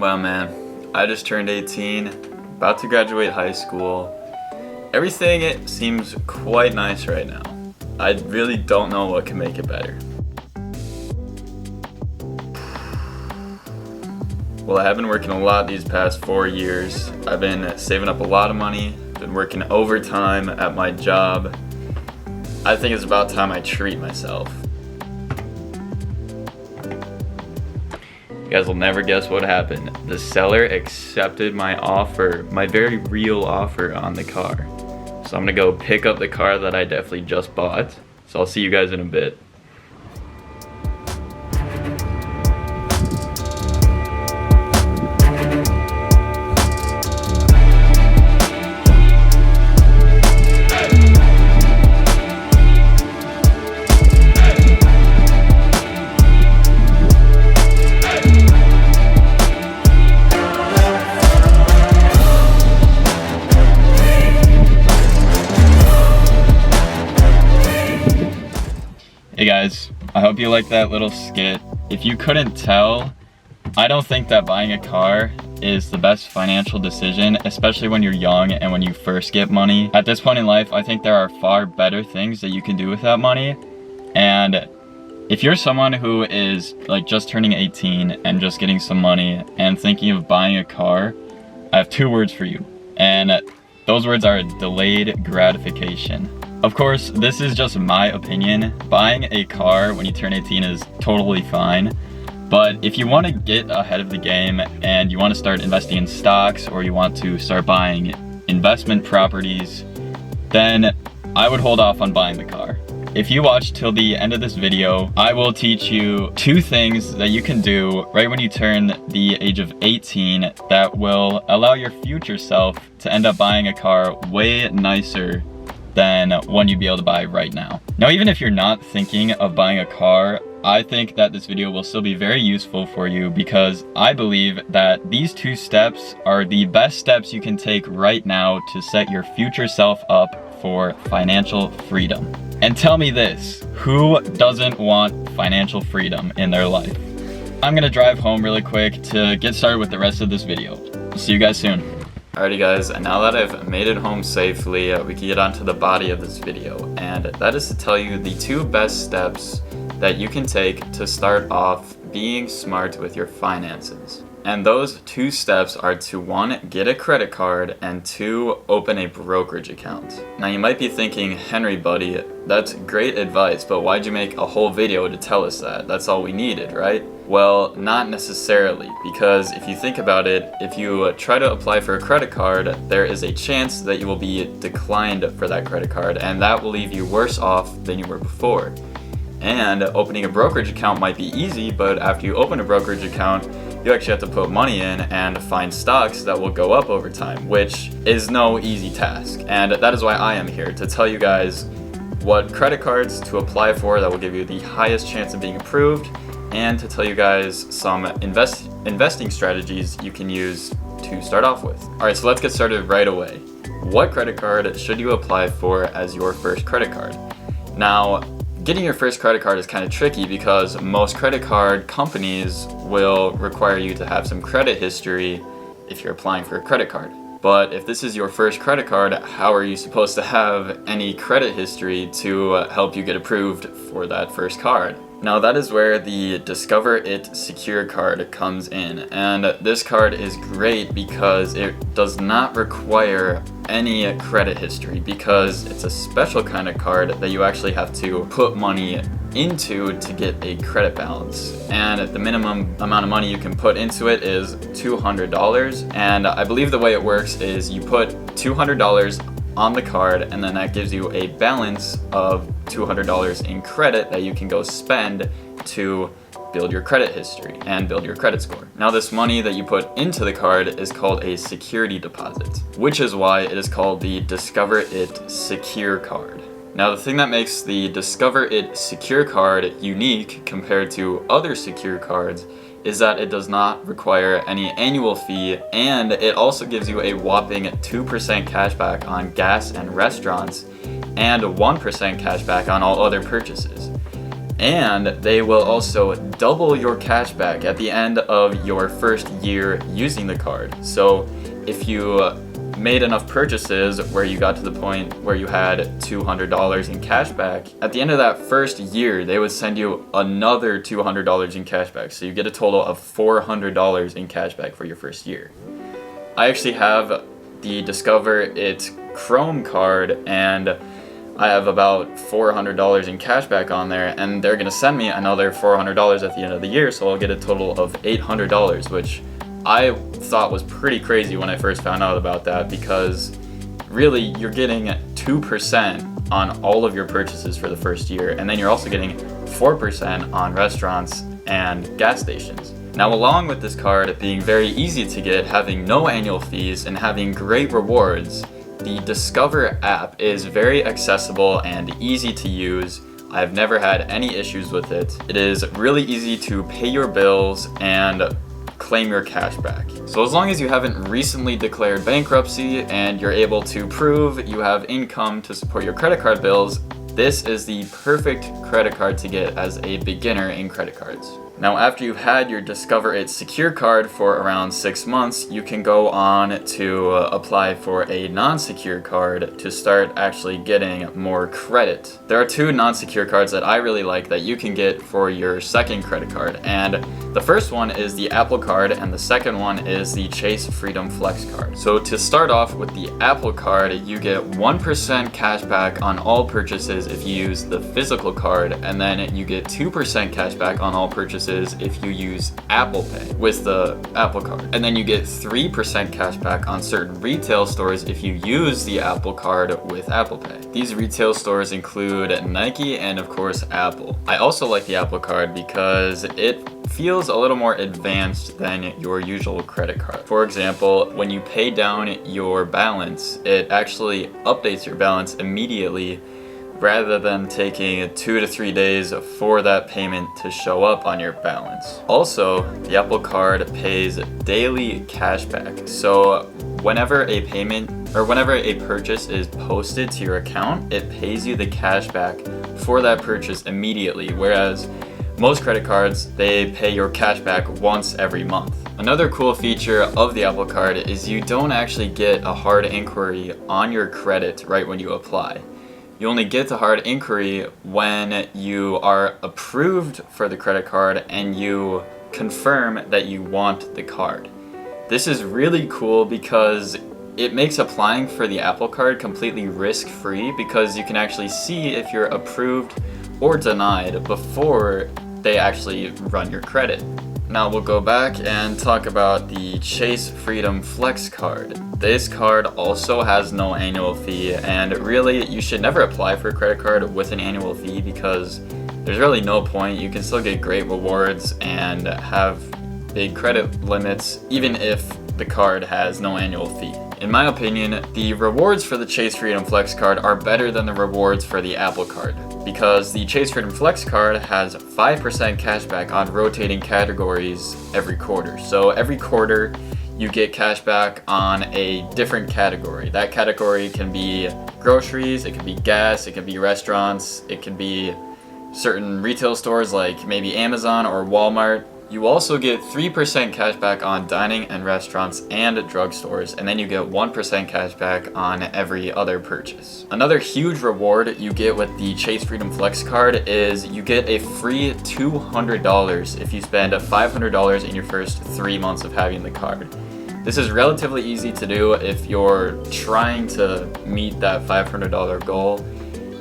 Well, man, I just turned 18, about to graduate high school. Everything it seems quite nice right now. I really don't know what can make it better. Well, I have been working a lot these past 4 years. I've been saving up a lot of money, been working overtime at my job. I think it's about time I treat myself. You guys will never guess what happened. The seller accepted my offer, my very real offer on the car. So I'm gonna go pick up the car that I definitely just bought. So I'll see you guys in a bit. Hey guys, I hope you liked that little skit. If you couldn't tell, I don't think that buying a car is the best financial decision, especially when you're young and when you first get money. At this point in life, I think there are far better things that you can do with that money. And if you're someone who is like just turning 18 and just getting some money and thinking of buying a car, I have 2 words for you. And those words are delayed gratification. Of course, this is just my opinion. Buying a car when you turn 18 is totally fine. But if you want to get ahead of the game and you want to start investing in stocks or you want to start buying investment properties, then I would hold off on buying the car. If you watch till the end of this video, I will teach you 2 things that you can do right when you turn the age of 18 that will allow your future self to end up buying a car way nicer than one you'd be able to buy right now. Now, even if you're not thinking of buying a car, I think that this video will still be very useful for you because I believe that these 2 steps are the best steps you can take right now to set your future self up for financial freedom. And tell me this, who doesn't want financial freedom in their life? I'm gonna drive home really quick to get started with the rest of this video. See you guys soon. Alrighty guys, and now that I've made it home safely, we can get on to the body of this video, and that is to tell you the 2 best steps that you can take to start off being smart with your finances. And those 2 steps are to 1, get a credit card, and 2, open a brokerage account. Now you might be thinking, Henry buddy, that's great advice, but why'd you make a whole video to tell us that? That's all we needed, right? Well, not necessarily, because if you think about it, if you try to apply for a credit card, there is a chance that you will be declined for that credit card, and that will leave you worse off than you were before. And opening a brokerage account might be easy, but after you open a brokerage account, you actually have to put money in and find stocks that will go up over time, which is no easy task. And that is why I am here, to tell you guys what credit cards to apply for that will give you the highest chance of being approved, and to tell you guys some investing strategies you can use to start off with. Alright, so let's get started right away. What credit card should you apply for as your first credit card? Now, getting your first credit card is kind of tricky because most credit card companies will require you to have some credit history if you're applying for a credit card. But if this is your first credit card, how are you supposed to have any credit history to help you get approved for that first card? Now that is where the Discover It Secure card comes in, and this card is great because it does not require any credit history because it's a special kind of card that you actually have to put money into to get a credit balance, and the minimum amount of money you can put into it is $200, and I believe the way it works is you put $200 on the card, and then that gives you a balance of $200 in credit that you can go spend to build your credit history and build your credit score. Now this money that you put into the card is called a security deposit, which is why it is called the Discover It Secure card. Now the thing that makes the Discover It Secure card unique compared to other secure cards is that it does not require any annual fee, and it also gives you a whopping 2% cashback on gas and restaurants and 1% cashback on all other purchases. And they will also double your cash back at the end of your first year using the card. So if you made enough purchases where you got to the point where you had $200 in cash back, at the end of that first year, they would send you another $200 in cash back. So you get a total of $400 in cash back for your first year. I actually have the Discover It Chrome card, and I have about $400 in cash back on there, and they're gonna send me another $400 at the end of the year, so I'll get a total of $800, which I thought was pretty crazy when I first found out about that, because really you're getting 2% on all of your purchases for the first year, and then you're also getting 4% on restaurants and gas stations. Now, along with this card being very easy to get, having no annual fees, and having great rewards, the Discover app is very accessible and easy to use. I've never had any issues with it. It is really easy to pay your bills and claim your cash back. So as long as you haven't recently declared bankruptcy and you're able to prove you have income to support your credit card bills, this is the perfect credit card to get as a beginner in credit cards. Now, after you've had your Discover It Secure card for around 6 months, you can go on to apply for a non-secure card to start actually getting more credit. There are 2 non-secure cards that I really like that you can get for your second credit card, and the first one is the Apple card and the second one is the Chase Freedom Flex card. So to start off with the Apple card, you get 1% cash back on all purchases if you use the physical card, and then you get 2% cash back on all purchases if you use Apple Pay with the Apple card. And then you get 3% cash back on certain retail stores if you use the Apple card with Apple Pay. These retail stores include Nike and of course Apple. I also like the Apple card because it feels a little more advanced than your usual credit card. For example, when you pay down your balance, it actually updates your balance immediately rather than taking 2 to 3 days for that payment to show up on your balance. Also, the Apple card pays daily cash back. So whenever a purchase is posted to your account, it pays you the cash back for that purchase immediately, whereas most credit cards, they pay your cash back once every month. Another cool feature of the Apple card is you don't actually get a hard inquiry on your credit right when you apply. You only get the hard inquiry when you are approved for the credit card and you confirm that you want the card. This is really cool because it makes applying for the Apple card completely risk-free, because you can actually see if you're approved or denied before they actually run your credit. Now we'll go back and talk about the Chase Freedom Flex card. This card also has no annual fee, and really you should never apply for a credit card with an annual fee because there's really no point. You can still get great rewards and have big credit limits even if the card has no annual fee. In my opinion, the rewards for the Chase Freedom Flex card are better than the rewards for the Apple card, because the Chase Freedom Flex card has 5% cashback on rotating categories every quarter. So every quarter you get cashback on a different category. That category can be groceries, it can be gas, it can be restaurants, it can be certain retail stores like maybe Amazon or Walmart. You also get 3% cashback on dining and restaurants and drugstores, and then you get 1% cashback on every other purchase. Another huge reward you get with the Chase Freedom Flex card is you get a free $200 if you spend $500 in your first 3 months of having the card. This is relatively easy to do if you're trying to meet that $500 goal.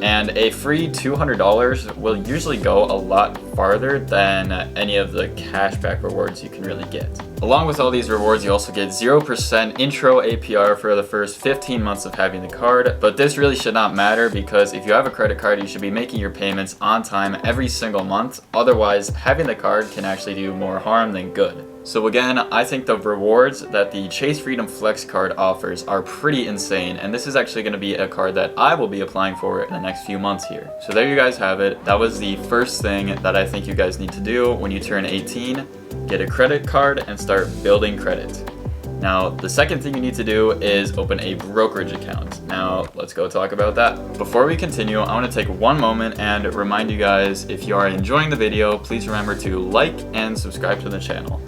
And a free $200 will usually go a lot farther than any of the cashback rewards you can really get. Along with all these rewards, you also get 0% intro APR for the first 15 months of having the card, but this really should not matter because if you have a credit card, you should be making your payments on time every single month. Otherwise, having the card can actually do more harm than good. So again, I think the rewards that the Chase Freedom Flex card offers are pretty insane, and this is actually going to be a card that I will be applying for in the next few months here. So there you guys have it. That was the first thing that I think you guys need to do when you turn 18. Get a credit card and start building credit. Now, the second thing you need to do is open a brokerage account. Now, let's go talk about that. Before we continue, I want to take one moment and remind you guys, if you are enjoying the video, please remember to like and subscribe to the channel.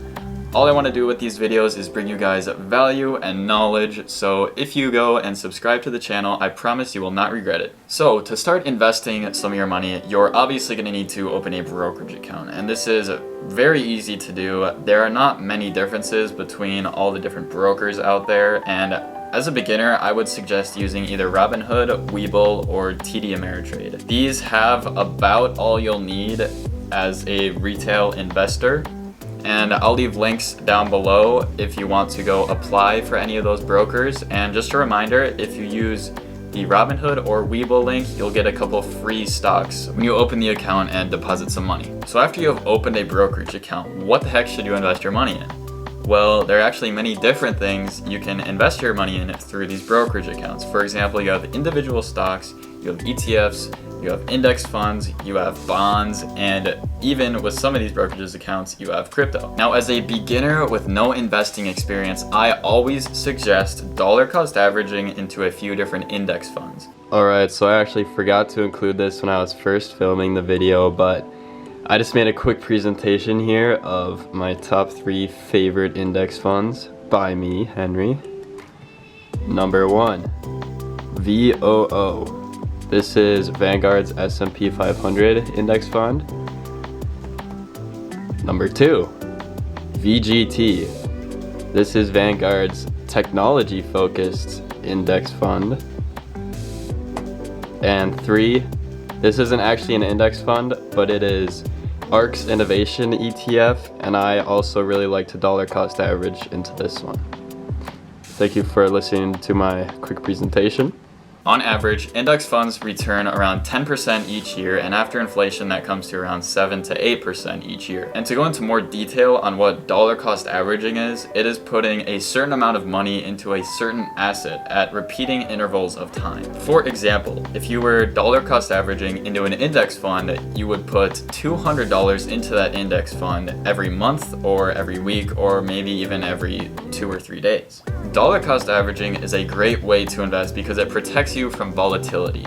All I want to do with these videos is bring you guys value and knowledge, so if you go and subscribe to the channel, I promise you will not regret it. So to start investing some of your money, you're obviously going to need to open a brokerage account, and this is very easy to do. There are not many differences between all the different brokers out there, and as a beginner, I would suggest using either Robinhood, Webull, or TD Ameritrade. These have about all you'll need as a retail investor. And I'll leave links down below if you want to go apply for any of those brokers. And just a reminder, if you use the Robinhood or Webull link, you'll get a couple free stocks when you open the account and deposit some money. So after you have opened a brokerage account, what the heck should you invest your money in? Well, there are actually many different things you can invest your money in through these brokerage accounts. For example, you have individual stocks, you have ETFs, you have index funds, you have bonds, and even with some of these brokerages accounts, you have crypto. Now, as a beginner with no investing experience, I always suggest dollar cost averaging into a few different index funds. Alright, so I actually forgot to include this when I was first filming the video, but I just made a quick presentation here of my top 3 favorite index funds by me, Henry. Number 1, VOO. This is Vanguard's S&P 500 index fund. Number 2, VGT. This is Vanguard's technology-focused index fund. And 3, this isn't actually an index fund, but it is ARK's Innovation ETF, and I also really like to dollar cost average into this one. Thank you for listening to my quick presentation. On average, index funds return around 10% each year, and after inflation that comes to around 7 to 8% each year. And to go into more detail on what dollar cost averaging is, it is putting a certain amount of money into a certain asset at repeating intervals of time. For example, if you were dollar cost averaging into an index fund, you would put $200 into that index fund every month or every week or maybe even every 2 or 3 days. Dollar cost averaging is a great way to invest because it protects you from volatility.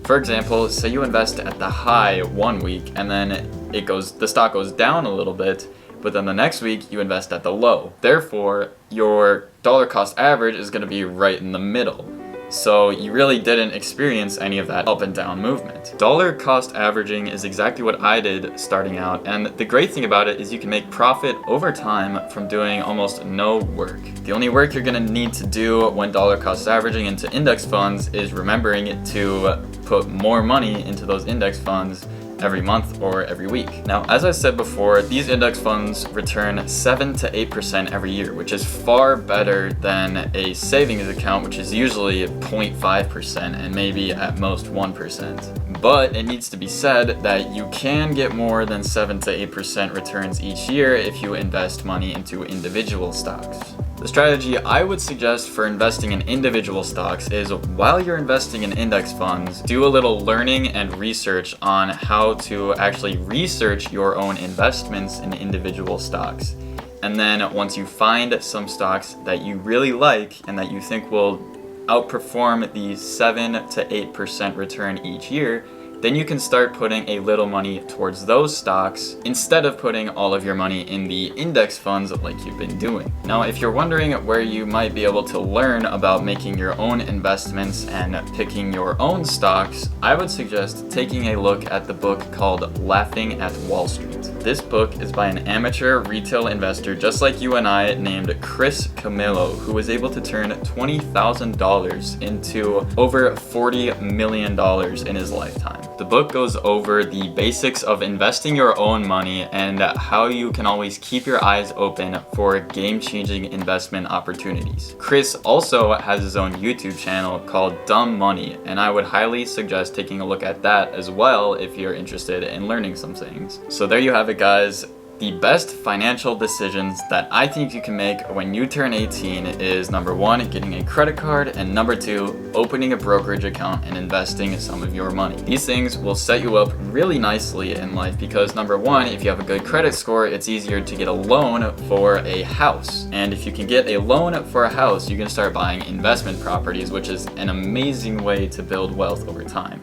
For example, say you invest at the high one week and then the stock goes down a little bit, but then the next week you invest at the low. Therefore, your dollar cost average is going to be right in the middle. So you really didn't experience any of that up and down movement. Dollar cost averaging is exactly what I did starting out, and the great thing about it is you can make profit over time from doing almost no work. The only work you're gonna need to do when dollar cost averaging into index funds is remembering to put more money into those index funds every month or every week. Now, as I said before, these index funds return 7 to 8% every year, which is far better than a savings account, which is usually 0.5% and maybe at most 1%. But it needs to be said that you can get more than 7 to 8% returns each year if you invest money into individual stocks. The strategy I would suggest for investing in individual stocks is, while you're investing in index funds, do a little learning and research on how to actually research your own investments in individual stocks. And then once you find some stocks that you really like and that you think will outperform the 7 to 8% return each year, then you can start putting a little money towards those stocks instead of putting all of your money in the index funds like you've been doing. Now, if you're wondering where you might be able to learn about making your own investments and picking your own stocks, I would suggest taking a look at the book called Laughing at Wall Street. This book is by an amateur retail investor just like you and I named Chris Camillo, who was able to turn $20,000 into over $40 million in his lifetime. The book goes over the basics of investing your own money and how you can always keep your eyes open for game-changing investment opportunities. Chris also has his own YouTube channel called Dumb Money, and I would highly suggest taking a look at that as well if you're interested in learning some things. So there you have it, guys. The best financial decisions that I think you can make when you turn 18 is number 1, getting a credit card, and number 2, opening a brokerage account and investing some of your money. These things will set you up really nicely in life because number 1, if you have a good credit score, it's easier to get a loan for a house. And if you can get a loan for a house, you can start buying investment properties, which is an amazing way to build wealth over time.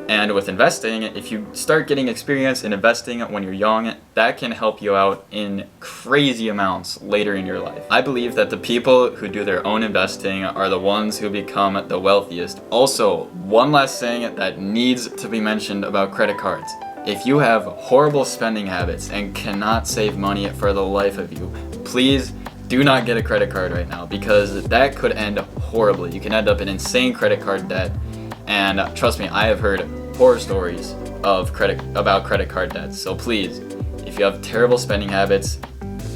And with investing, if you start getting experience in investing when you're young, that can help you out in crazy amounts later in your life. I believe that the people who do their own investing are the ones who become the wealthiest. Also, one last thing that needs to be mentioned about credit cards. If you have horrible spending habits and cannot save money for the life of you, please do not get a credit card right now because that could end horribly. You can end up in insane credit card debt. And trust me, I have heard horror stories about credit card debts. So please, if you have terrible spending habits,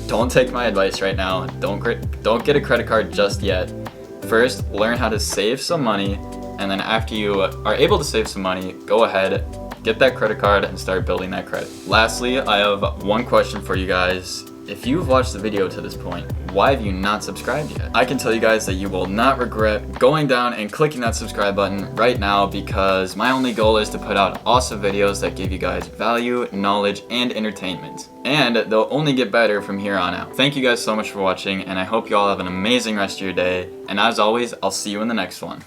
don't take my advice right now. Don't get a credit card just yet. First, learn how to save some money, and then after you are able to save some money, go ahead, get that credit card and start building that credit. Lastly, I have one question for you guys. If you've watched the video to this point, why have you not subscribed yet? I can tell you guys that you will not regret going down and clicking that subscribe button right now because my only goal is to put out awesome videos that give you guys value, knowledge, and entertainment. And they'll only get better from here on out. Thank you guys so much for watching, and I hope you all have an amazing rest of your day. And as always, I'll see you in the next one.